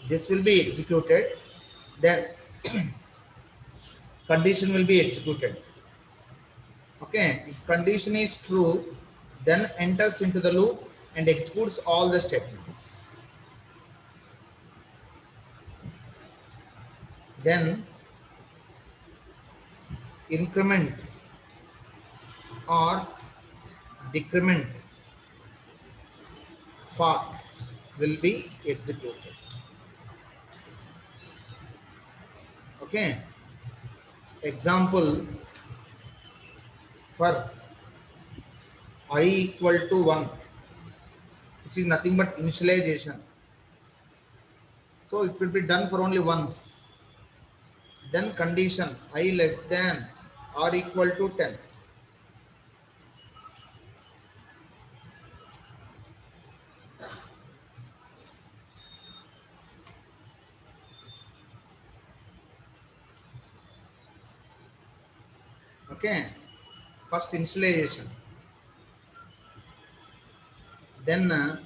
this will be executed, then condition will be executed. Okay, if condition is true, then enters into the loop and executes all the statements. Then increment or decrement part will be executed. Okay, example, for I equal to 1, this is nothing but initialization, so it will be done for only once. Then condition I less than or equal to 10. Okay, first initialization, then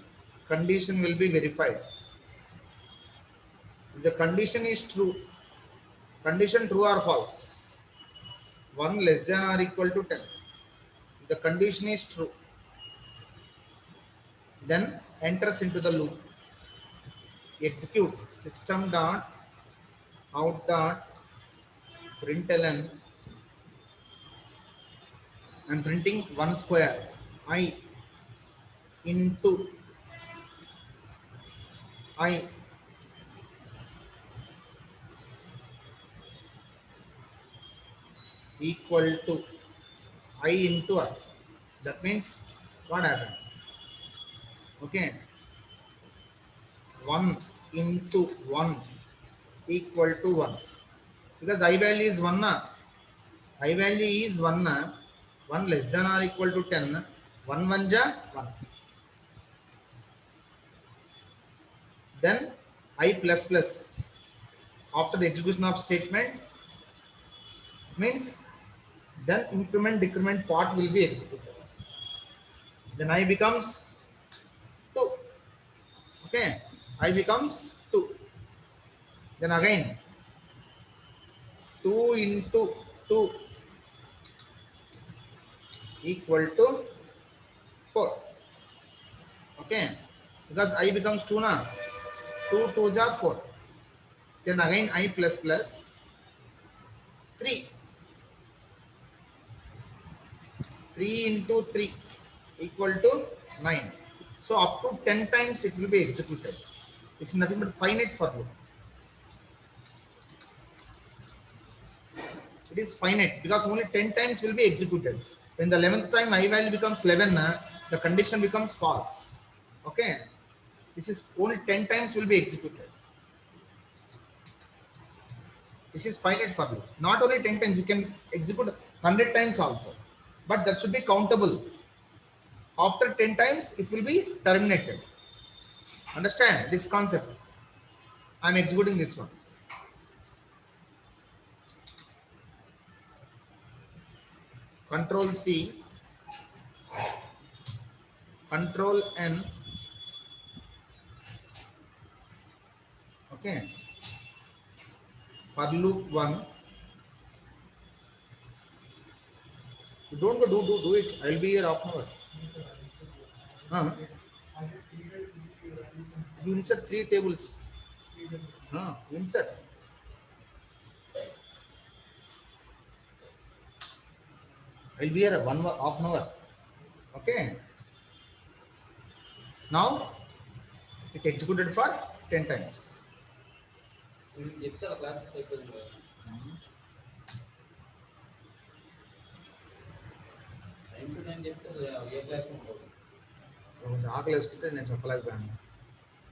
condition will be verified. If the condition is true, condition true or false, 1 less than or equal to 10. If the condition is true, then enters into the loop, execute system dot out dot println. I'm printing 1 square I into I equal to I into I. That means what happened? Okay, 1 into 1 equal to 1, because I value is 1 na. I value is 1 na. 1 less than or equal to 10, 1 1 ja 1. Then I plus plus after the execution of statement means then increment decrement part will be executed. Then I becomes 2. Okay, I becomes 2. Then again 2 into 2 equal to 4. Okay, because I becomes 2 na. 2 2 ja 4. Then again I plus plus 3. 3 into 3 equal to 9. So up to 10 times it will be executed. It's nothing but finite for loop. It is finite because only 10 times will be executed. When the 11th time I value becomes 11, the condition becomes false. Okay, this is only 10 times will be executed. This is finite for loop. Not only 10 times, you can execute 100 times also, but that should be countable. After 10 times it will be terminated. Understand this concept? I am executing this one. Control C, Control N. Okay, for loop 1. You don't go do it. I'll be here half an hour. You insert 3 tables. Insert. I'll be here half an hour. Okay. Now it executed for 10 times.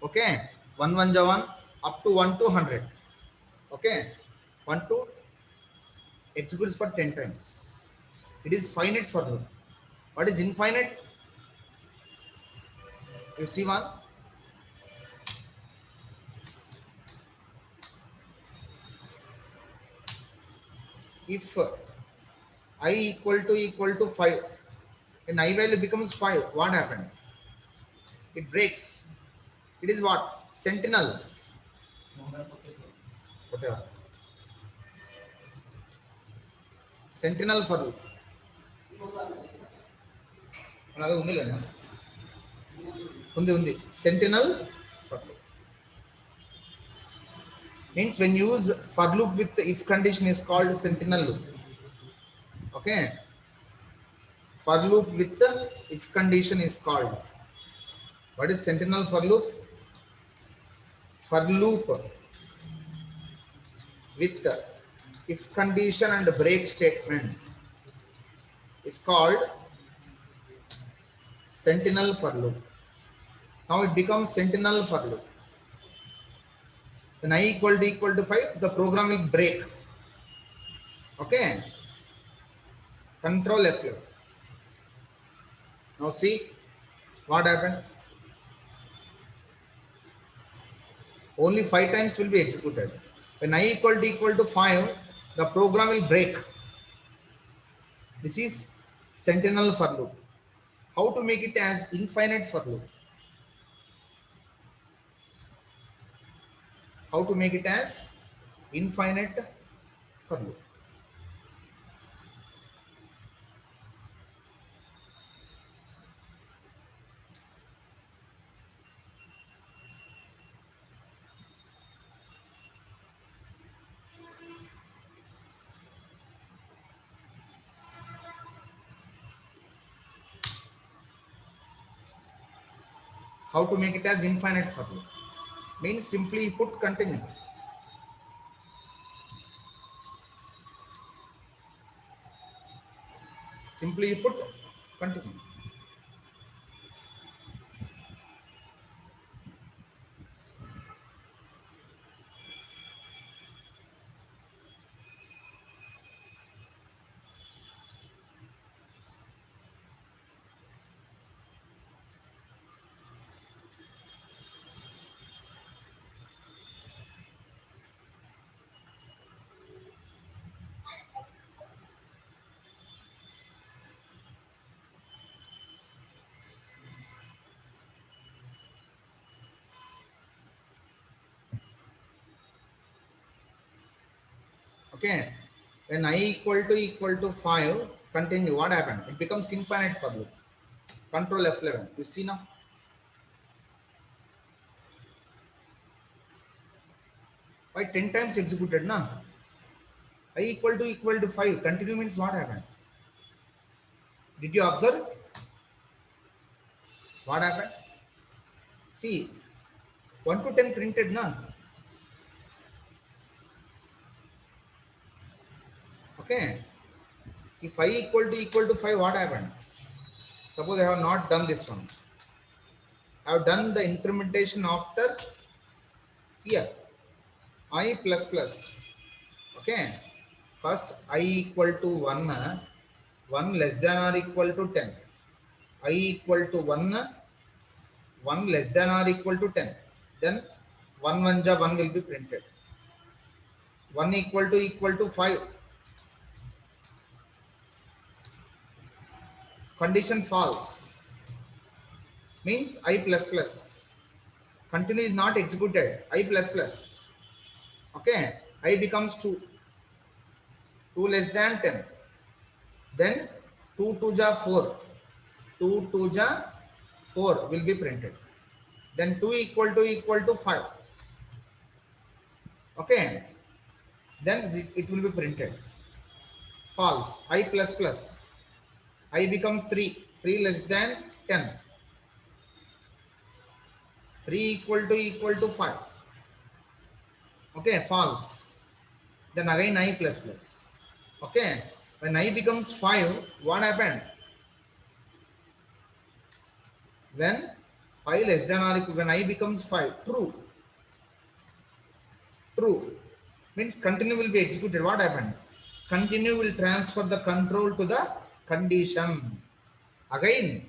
Okay, 1 1 ja 1 up to 1 to 100. Okay, 1 to executes for 10 times. It is finite for loop. What is infinite? You see one. If I equal to 5 and I value becomes 5, what happened? It breaks. It is what? Sentinel. whatever. Sentinel for loop. Another undi. Sentinel for loop. Means when you use for loop with if condition is called sentinel loop. Okay. For loop with the if condition is called. What is sentinel for loop? For loop with if condition and break statement is called sentinel for loop. Now it becomes sentinel for loop. When I equal to 5, the program will break. Okay. Control F11. Now see what happened. Only 5 times will be executed. When I equal to 5, the program will break. This is sentinel for loop. How to make it as infinite for loop? How to make it as infinite for loop? How to make it as infinite for loop? Means simply put continue. Simply put continue. Okay. When I equal to 5, continue. What happened? It becomes infinite for loop. Control F11. You see now? Why 10 times executed na? I equal to 5. Continue means what happened? Did you observe? What happened? See, 1 to 10 printed na? Okay. If I equal to 5, what happened? Suppose I have not done this one. I have done the implementation after here. I plus plus. Okay. First I equal to 1, 1 less than or equal to 10. I equal to 1, 1 less than or equal to 10. Then 1 1 ja 1 will be printed. 1 equal to 5. Condition false. Means I plus plus. Continue is not executed. I plus plus. Okay. I becomes 2. 2 less than 10. Then 2 2 ja 4. 2 2 ja 4 will be printed. Then 2 equal to 5. Okay. Then it will be printed. False. I plus plus. I becomes 3. 3 less than 10. 3 equal to 5. Okay. False. Then again I plus plus. Okay. When I becomes 5, what happened? When 5 less than or equal, when I becomes 5, true. True. Means continue will be executed. What happened? Continue will transfer the control to the condition. Again,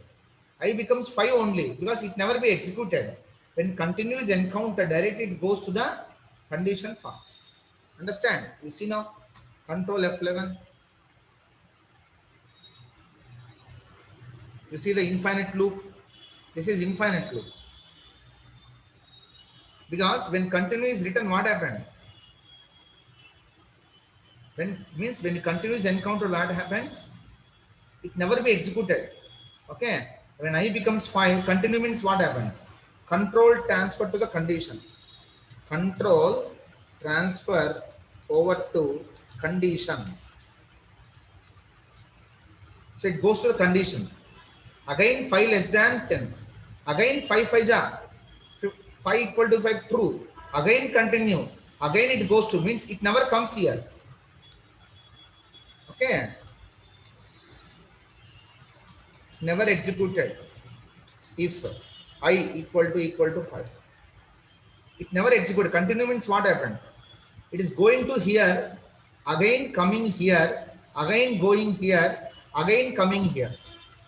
I becomes 5 only because it never be executed. When continue is encountered, directly it goes to the condition part. Understand? You see now? Control F11. You see the infinite loop. This is infinite loop. Because when continue is written, what happened? When continue is encountered, what happens? It never be executed. Okay. When I becomes 5, continue means what happened? Control transfer to the condition. Control transfer over to condition. So it goes to the condition. Again 5 less than 10. Again 5 5 ja. 5 equal to 5 true. Again continue. Again it goes to, means it never comes here. Okay. Never executed. If I equal to 5. It never executed. Continue means what happened? It is going to here, again coming here, again going here, again coming here.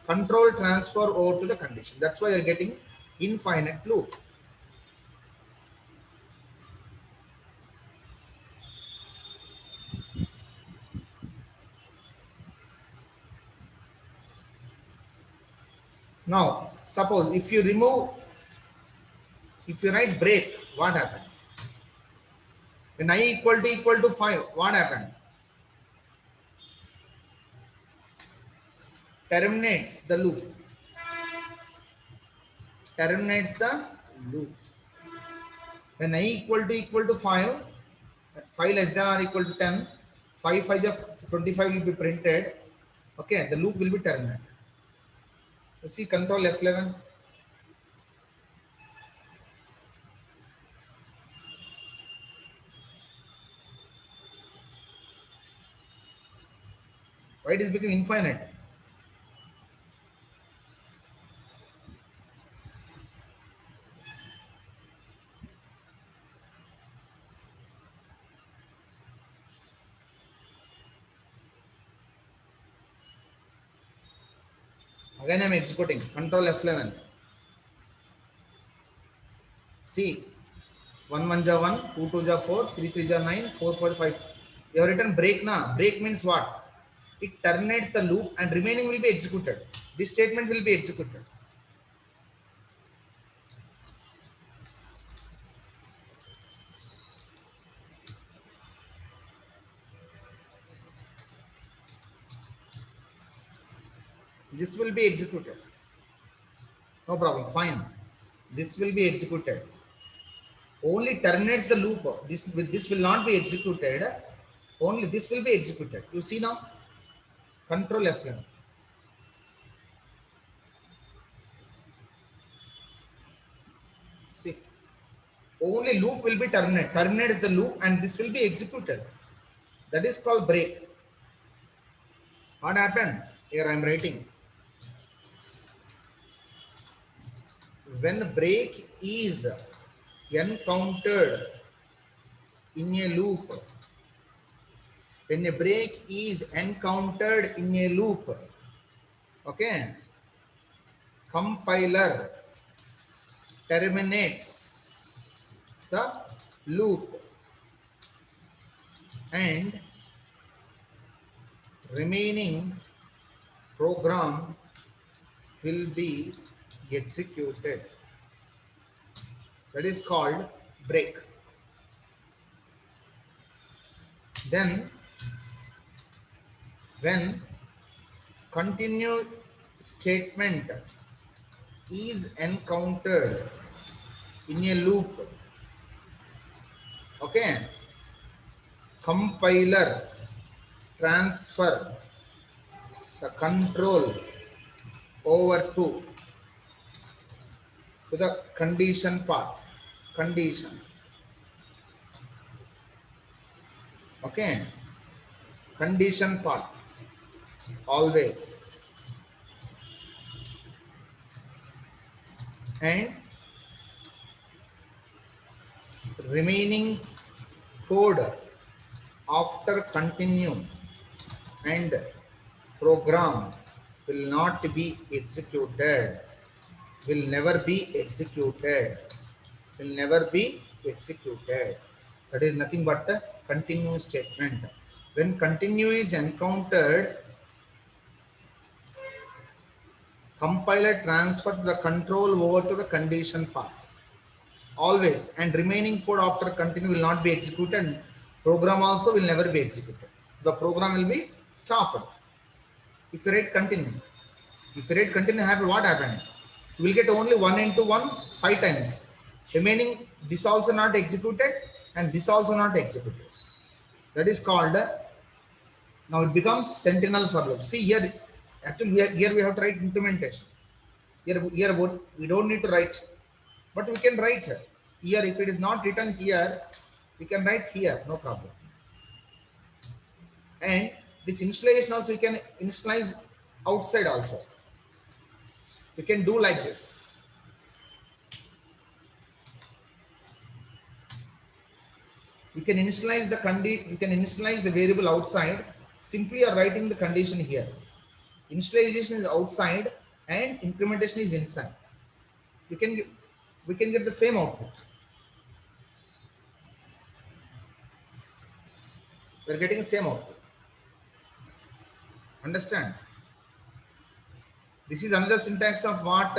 Control transfer over to the condition. That's why you're getting infinite loop. Now, suppose if you write break, what happened? When I equal to 5, what happened? Terminates the loop. Terminates the loop. When I equal to 5, 5 less than or equal to 10, 5 5 of 25 will be printed. Okay, the loop will be terminated. You see control F11. Why it is becoming infinite? Again I am executing. Control F11. See, 1 1 ja 1, 2 2 ja 4, 3 3 ja 9, 4 4 5. You have written break na. Break means what? It terminates the loop and remaining will be executed. This statement will be executed. This will be executed. No problem. Fine. This will be executed. Only terminates the loop. This will not be executed. Only this will be executed. You see now? Control F11. See. Only loop will be terminated. Terminates the loop and this will be executed. That is called break. What happened? Here I am writing. When break is encountered in a loop, when a break is encountered in a loop, okay, compiler terminates the loop and remaining program will be executed. That is called break. Then when continue statement is encountered in a loop, okay, compiler transfer the control over to the condition part. Condition. Okay. Condition part. Always. And remaining code after continue and program will not be executed. Will never be executed. Will never be executed. That is nothing but the continue statement. When continue is encountered, compiler transfer the control over to the condition part. always, and remaining code after continue will not be executed, and program also will never be executed. The program will be stopped. If you write continue, happen, what happened? You will get only 1 into 1 5 times. Remaining, this also not executed and this also not executed. That is called, now it becomes sentinel for loop. See here, actually here we have to write implementation. Here what we don't need to write, but we can write here. If it is not written here, we can write here, no problem. And this initialization also you can initialize outside also. We can do like this. You can initialize the variable outside. Simply you are writing the condition here. Initialization is outside and incrementation is inside. We can get the same output. We are getting the same output. Understand? This is another syntax of what?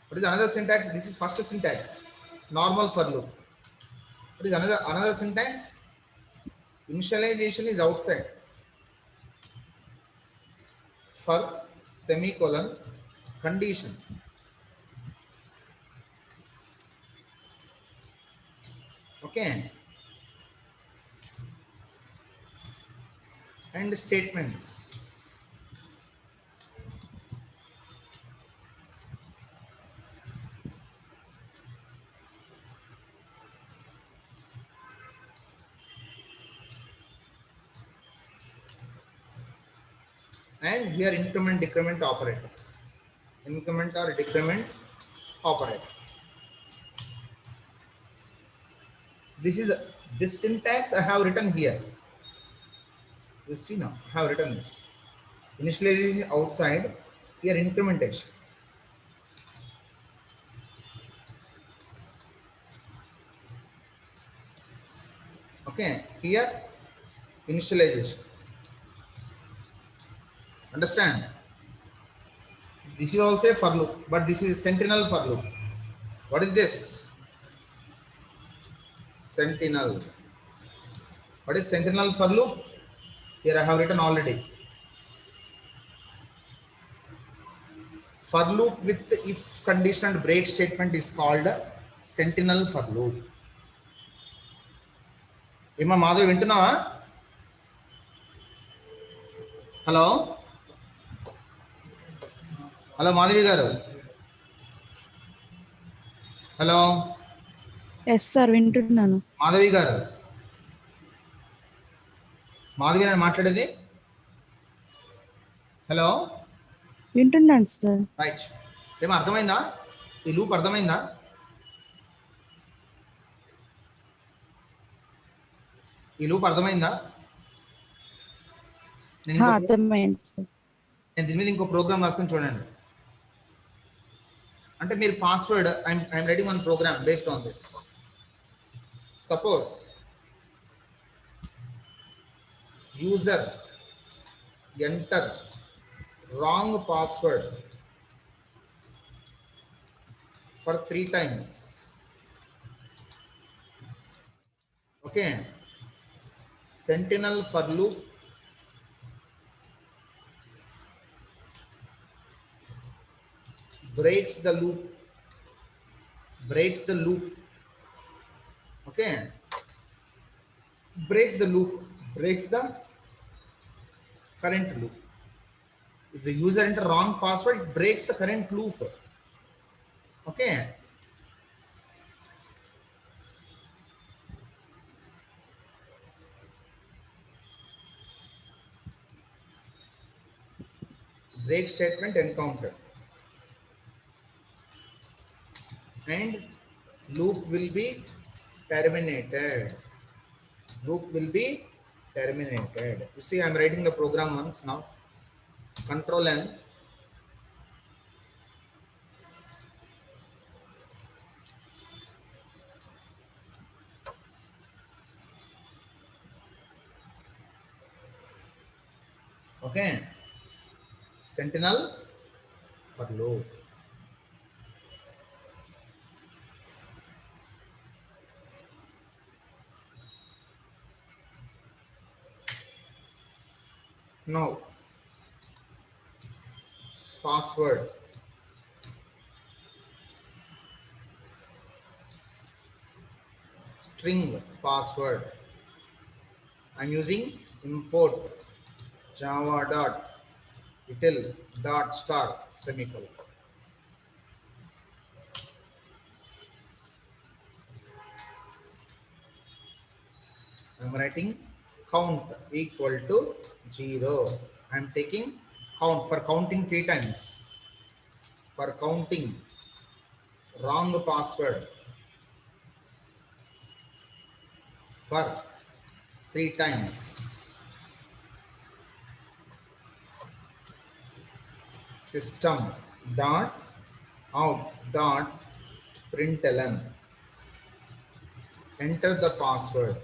What is another syntax? This is first syntax, normal for loop. What is another syntax? Initialization is outside. For semicolon condition. Okay. And statements. And here increment decrement operator. Increment or decrement operator. This syntax I have written here. You see now, I have written this. Initialization outside, here incrementation. Okay, here initialization. Understand? This is also a for loop, but this is sentinel for loop. What is this? Sentinel. What is sentinel for loop? Here I have written already. For loop with if condition and break statement is called sentinel for loop. Emma Madhavi vintunava? Hello? Hello Madhavi garu? Hello? Yes sir, వింటున్నాను. Madhavi garu? Madhavi నేను మాట్లాడేది? Hello? వింటున్నాను sir. Right. ఏమో అర్థమైందా? ఈ loop అర్థమైందా? ఈ loop అర్థమైందా? అర్థమైంది సార్. నేను దీని మీద ఇంకో ప్రోగ్రామ్ రాసుకొని చూడండి. అంటే మీరు password I'm writing one program based on this. Suppose user enter wrong password for 3 times. Okay, sentinel for loop breaks the loop. Okay, breaks the current loop. If the user enter wrong password, it breaks the current loop. Okay. Break statement encountered. And loop will be terminated. You see, I'm writing the program once now. Control N. Okay. Sentinel for loop. Now password, string password. I'm using import java dot util dot star semicolon. I'm writing count equal to 0. I'm taking count for counting 3 times. For counting wrong password for 3 times. System dot out dot println. Enter the password.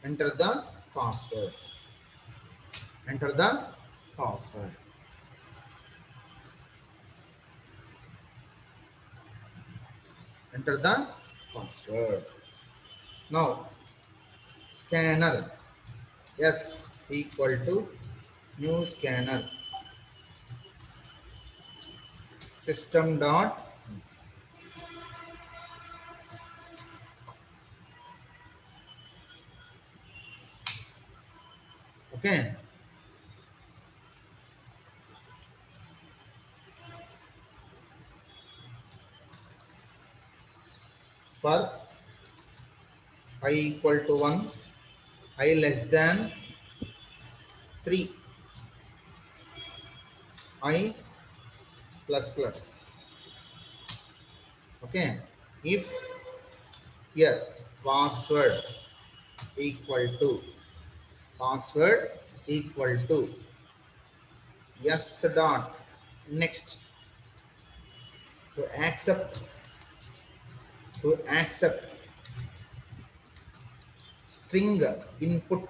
Enter the password. Enter the password. Enter the password. Now scanner s equal to new scanner. System dot okay. For I equal to 1, I less than 3, I plus plus. Okay. If here password equal to password equal to yes dot next to accept string input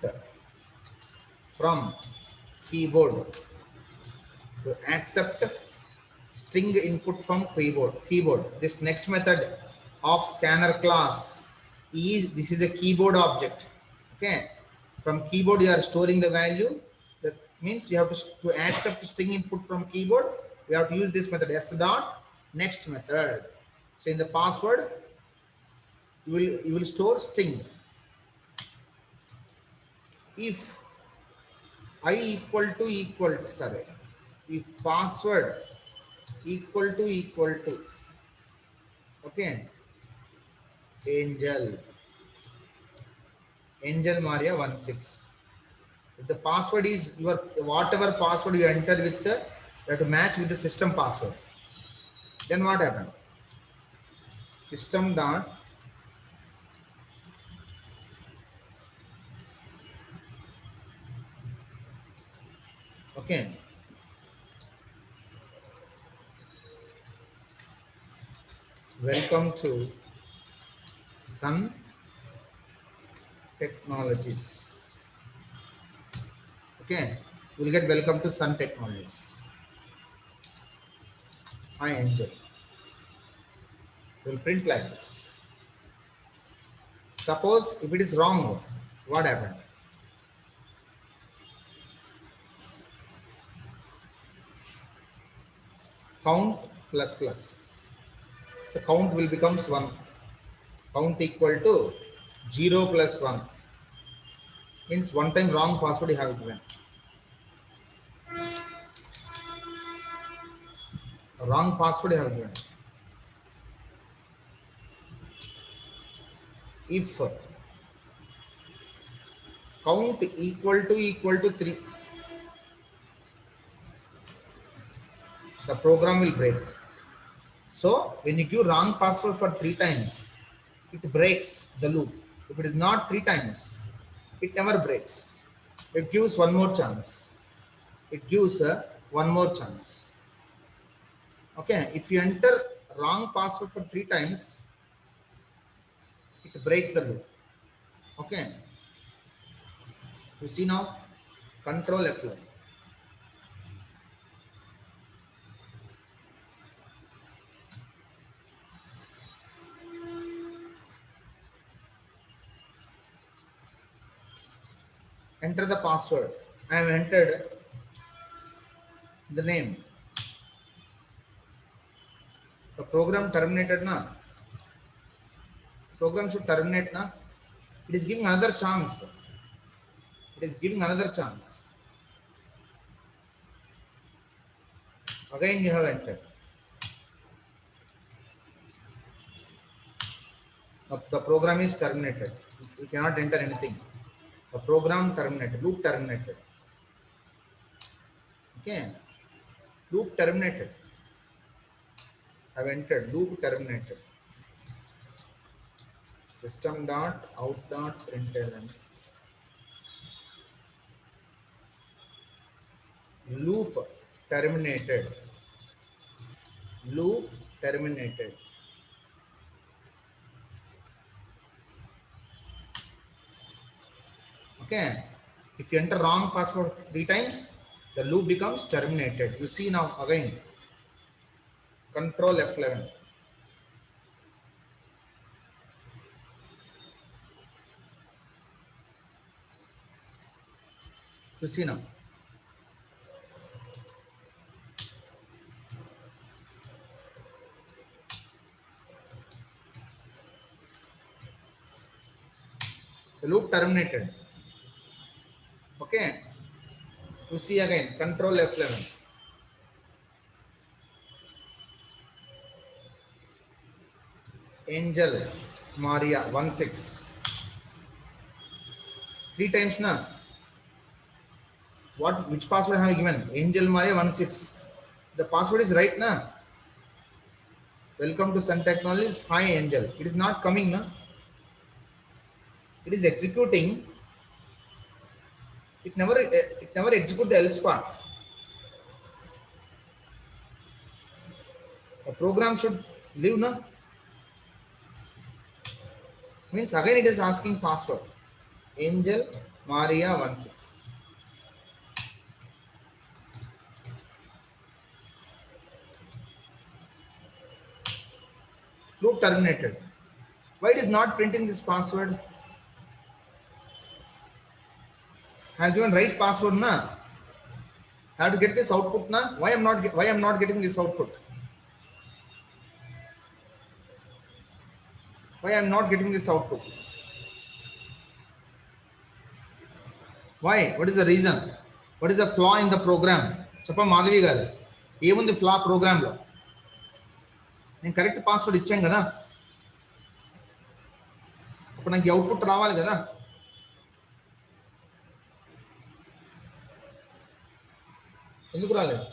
from keyboard, to accept string input from keyboard. This next method of scanner class is, this is a keyboard object. Okay, from keyboard you are storing the value. That means you have to accept string input from keyboard, we have to use this method s dot next method. So in the password you will store string. If I sorry, if password equal to okay, angel maria 16. If the password is your, whatever password you enter with the, you have to match with the system password. Then what happened? System dot okay, welcome to Sun Technologies. Okay, you'll get welcome to Sun Technologies. I Angel. Will print like this. Suppose if it is wrong, what happened? Count plus plus. So count will becomes 1. Count equal to 0 plus 1. Means one time wrong password you have given. Wrong password you have given. If count equal to 3, the program will break. So when you give wrong password for 3 times, it breaks the loop. If it is not 3 times, it never breaks. It gives one more chance. It gives one more chance. Okay, if you enter wrong password for 3 times, it breaks the loop. Okay, you see now, control F11. enter the password. I have entered the name. The program terminated na. Program should terminate na. It is giving another chance. It is giving another chance. Again you have entered. The program is terminated. You cannot enter anything. The program terminated. Loop terminated. Okay. Loop terminated. I have entered. Loop terminated. System dot out dot println. Loop terminated. Loop terminated. Okay. If you enter wrong password 3 times, the loop becomes terminated. You see now again. Control F11. You see now. The loop terminated. Okay. You see again. Control F11. Angel Maria 16. 3 times na. Which password have you given? Angel Maria 16. The password is right na. Welcome to Sun Technologies. Hi Angel. It is not coming na. It is executing. It never execute the else part. The program should leave na. Means again it is asking password. Angel Maria 16. Loop terminated. Why it is not printing this password? I have given right password na. I have to get this output na. Why I'm not getting this output? Why I'm not getting this output? Why? What is the reason? What is the flaw in the program? Chappa Madhavi garu. Even the flaw program lo. నేను correct password ఇచ్చాం కదా, అప్పుడు నాకు output రావాలి కదా. ఎందుకు రాలేదు?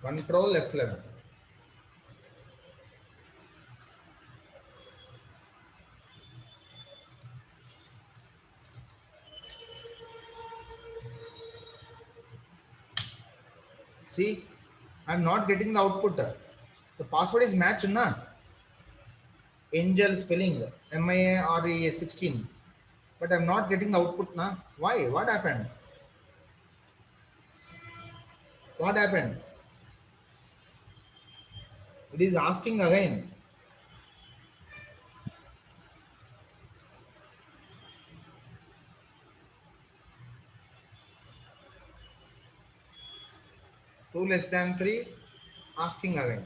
Control F11. See, I'm not getting the output. The password is matched na. Angel spelling MIAREA 16, but I'm not getting the output na. Why? What happened? What happened? It is asking again. Two less than 3, asking again.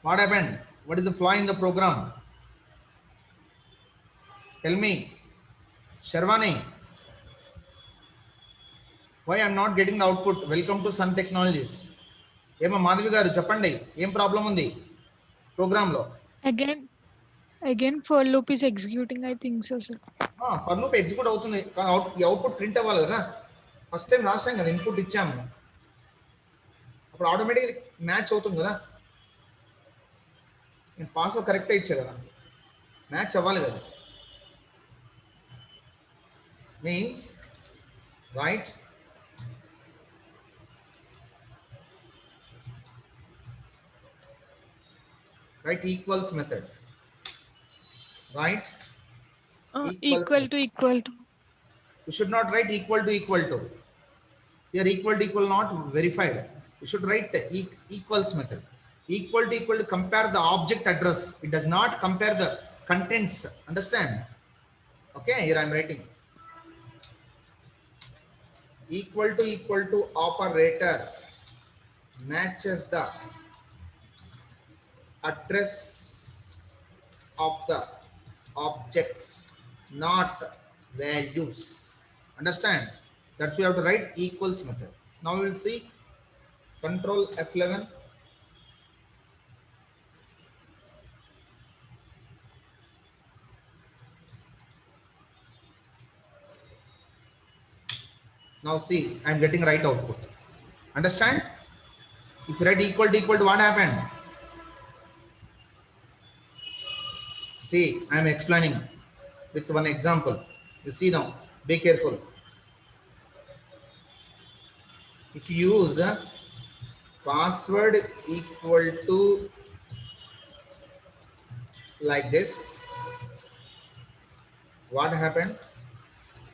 What happened? What is the flaw in the program? Tell me, Sharvani. Why I'm not getting the output? Welcome to Sun Technologies. ఏమో మాధవి గారు చెప్పండి, ఏం problem ఉంది programme లో? Again for loop is executing, I think so, sir. For loop execute అవుతుంది, కానీ output print అవ్వాలి కదా. ఫస్ట్ టైం రాసాం కదా, ఇన్పుట్ ఇచ్చాము, అప్పుడు ఆటోమేటిక్ మ్యాచ్ అవుతుంది కదా. నేను పాస్వర్డ్ కరెక్టే ఇచ్చా కదా, మ్యాచ్ అవ్వాలి కదా. Means right Write equals method. Right? Equal to equal to. You should not write equal to equal to. Here equal not verified. You should write equals method. Equal to compare the object address. It does not compare the contents. Understand? Okay, here I am writing. Equal to operator matches the address of the objects, not values. Understand? That's why we have to write equals method. Now we will see control F11. Now see, I am getting right output. Understand? If you write equal to what happened? See, I am explaining with one example. You see now, be careful. If you use password equal to like this, what happened?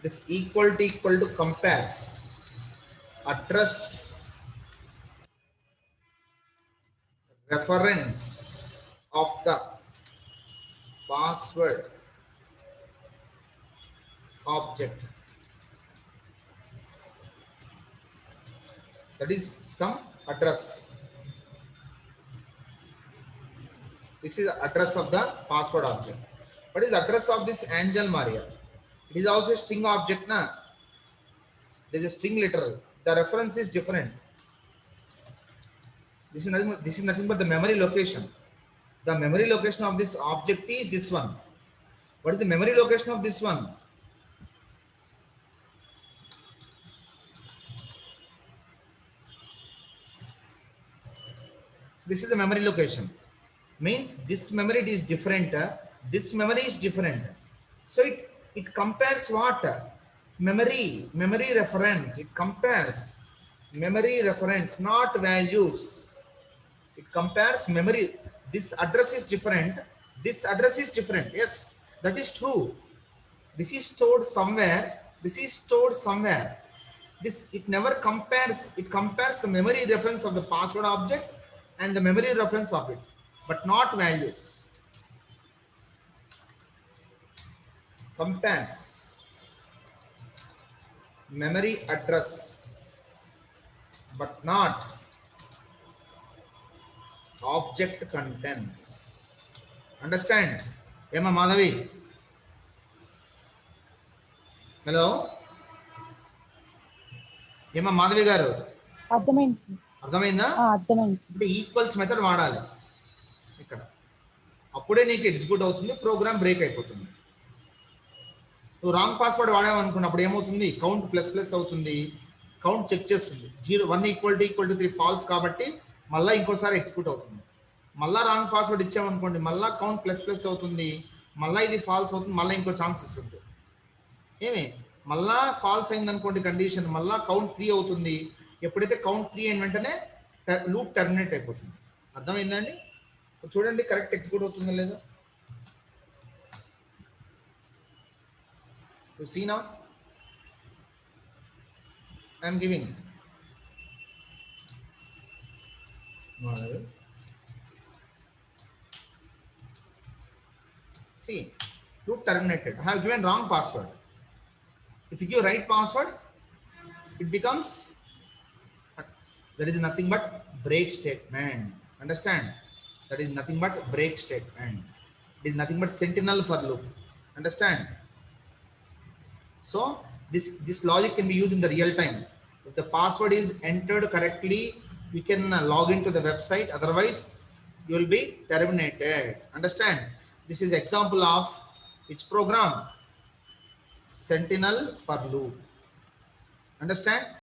This equal to compares address reference of the password object, that is some address. This is the address of the password object. What is the address of this Angel Maria? It is also a string object, na? There is a string literal. The reference is different. This is nothing but the memory location. The memory location of this object is this one. What is the memory location of this one? So this is the memory location. Means this memory is different. This memory is different. So it compares what? Memory reference. It compares memory reference, not values. It compares memory. This address is different. This address is different. Yes, that is true. This is stored somewhere. This is stored somewhere. This, it never compares. It compares the memory reference of the password object and the memory reference of it, but not values. Compares memory address, but not object contents. Understand? Emma Madhavi. Hello. Emma Madhavi garu. అర్థమైంది sir. అర్థమైందా? అర్థమైంది sir. అంటే equals method వాడాలి ఇక్కడ. అప్పుడే నీకు execute అవుతుంది, programme break అయిపోతుంది. నువ్వు రాంగ్ పాస్వర్డ్ వాడామనుకున్నప్పుడు ఏమవుతుంది? కౌంట్ ప్లస్ అవుతుంది. కౌంట్ చెక్ చేస్తుంది. 1 = 3 ఫాల్స్ కాబట్టి మళ్ళీ ఇంకోసారి ఎగ్జిక్యూట్ అవుతుంది. మళ్ళీ రాంగ్ పాస్వర్డ్ ఇచ్చామనుకోండి, మళ్ళీ కౌంట్ ప్లస్ అవుతుంది. మళ్ళీ ఇది ఫాల్స్ అవుతుంది. మళ్ళీ ఇంకో ఛాన్స్ ఇస్తుంది. ఏమి మళ్ళా ఫాల్స్ అయింది అనుకోండి కండిషన్, మళ్ళా కౌంట్ 3 అవుతుంది. ఎప్పుడైతే కౌంట్ 3 అయిన వెంటనే లూప్ టర్మినేట్ అయిపోతుంది. అర్థమైందండి? చూడండి కరెక్ట్ ఎగ్జిక్యూట్ అవుతుందో లేదో. You see now? I am giving. See, loop terminated. I have given wrong password. If you give right password, it becomes, there is nothing but break statement. Understand? That is nothing but break statement. It is nothing but sentinel for loop. Understand? So this logic can be used in the real time. If the password is entered correctly, we can log into the website. Otherwise, you will be terminated. Understand? This is example of which program? Sentinel for loop. Understand?